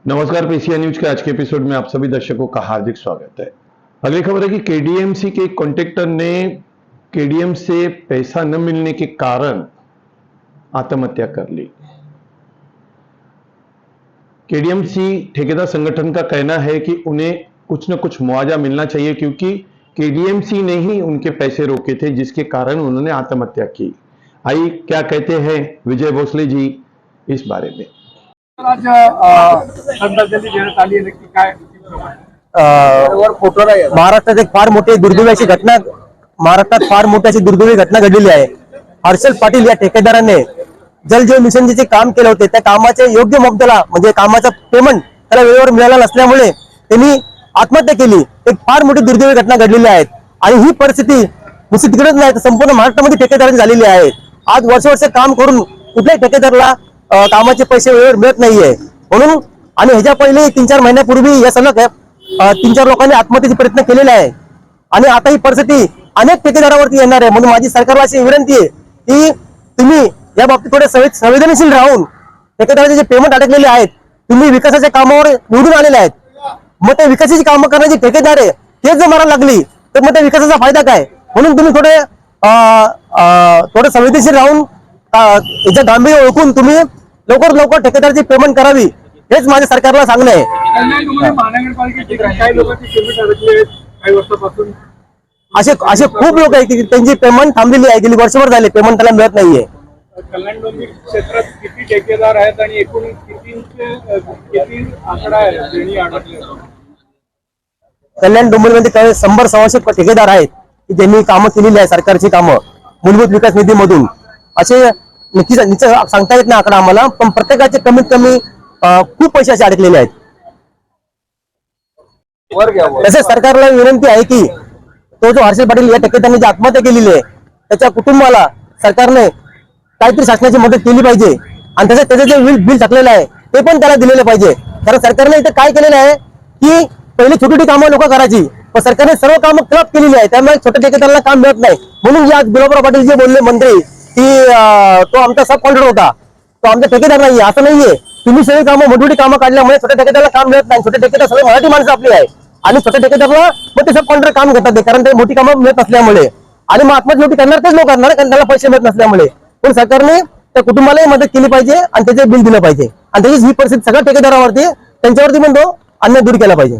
नमस्कार, PCI news के आज के episode में आप सभी दर्शकों का हार्दिक स्वागत है। अगली खबर है कि केडीएमसी के कॉन्ट्रैक्टर ने केडीएम से पैसा न मिलने के कारण आत्महत्या कर ली। केडीएमसी ठेकेदार संगठन का कहना है कि उन्हें कुछ न कुछ मुआवजा मिलना चाहिए, क्योंकि केडीएमसी ने ही उनके पैसे रोके थे, जिसके कारण उन्होंने आत्महत्या की। आइए क्या कहते हैं विजय भोसले जी इस बारे में। आज श्रद्धांजली देण्यात आली नक्की काय महाराष्ट्रात एक फार मोठी दुर्दैवी घटना घडलेली आहे। हर्षल पाटील या ठेकेदाराने जल जीवन मिशन जे काम केले होते त्या कामाचे योग्य मोबदला म्हणजे कामाचा पेमेंट त्याला वेळेवर मिळाला नसल्यामुळे त्यांनी आत्महत्या केली। एक फार मोठी दुर्दैवी घटना घडलेली आहे आणि ही परिस्थिती नुसती तिकडेच नाही तर संपूर्ण महाराष्ट्रामध्ये ठेकेदारांची झालेली आहे। आज वर्ष काम करून कुठल्याही ठेकेदाराला कामाचे पैसे वेळेवर मिळत नाहीये म्हणून आणि ह्याच्या पहिले 3-4 महिन्यापूर्वी या सलग 3-4 लोकांनी आत्महत्येचे प्रयत्न केलेले आहे आणि आता ही परिस्थिती अनेक ठेकेदारावरती येणार आहे। म्हणून माझी सरकारला अशी विनंती आहे की तुम्ही या बाबतीत थोडे संवेदनशील राहून ठेकेदाराचे जे पेमेंट अडकलेले आहेत, तुम्ही विकासाच्या कामावर निवडून आलेले आहेत, मग ते विकासाची कामं करण्याचे ठेकेदार आहे तेच जर मारायला लागली तर मग त्या विकासाचा फायदा काय। म्हणून तुम्ही थोडे संवेदनशील राहून याचं गांभीर्य ओळखून तुम्ही लवकर ठेकेदाराची पेमेंट करावी, हेच माझ्या सरकारला सांगणं आहे। असे खूप लोक आहेत की त्यांची पेमेंट थांबलेली आहे, गेली वर्षभर झाले पेमेंट त्याला मिळत नाहीये। कल्याण डोंबिवली क्षेत्रात किती ठेकेदार आहेत आणि एकूण किती आकडा आहे? कल्याण डोंबिवलीमध्ये 100-125 ठेकेदार आहेत की ज्यांनी कामं केलेली आहे, सरकारची कामं मूलभूत विकास निधीमधून। असे नक्कीच सांगता येत नाही आकडा आम्हाला, पण प्रत्येकाचे कमीत कमी खूप पैसे असे अडकलेले आहेत। तसेच सरकारला विनंती आहे की तो जो हर्षल पाटील या ठेकेदाराने जी आत्महत्या केलेली आहे त्याच्या कुटुंबाला सरकारने काहीतरी शासनाची मदत केली पाहिजे आणि त्याचं जे बिल टाकलेलं आहे ते पण त्याला दिलेलं पाहिजे। कारण सरकारने इथे काय केलेलं आहे की पहिले छोटी कामं लोक करायची, पण सरकारने सर्व कामं क्लब केलेली आहे, त्यामुळे छोट्या ठेकेदाराला काम मिळत नाही। म्हणून आज गुलाबराव पाटील जे बोलले मंत्री की तो आमचा सब कॉन्ट्रॅक्टर होता, तो आमचा ठेकेदार नाहीये, असं नाहीये। तुम्ही सगळी कामं मोठी कामं काढल्यामुळे छोट्या ठेकेदाराला काम मिळत नाही। छोटे ठेकेदार सगळे मराठी माणसं आपली आहे आणि छोट्या ठेकेदाराला मग ते सब कॉन्ट्रॅक्टर काम घेतात कारण ते मोठी कामं मिळत नसल्यामुळे, आणि मग आत्महत्या शेवटी करणार तेच लोक करणार कारण त्याला पैसे मिळत नसल्यामुळे। पण सरकारने त्या कुटुंबालाही मदत केली पाहिजे आणि त्याचे बिल दिलं पाहिजे आणि त्याची ही परिस्थिती सगळ्या ठेकेदारावरती त्यांच्यावरती पण तो अन्याय दूर केला पाहिजे।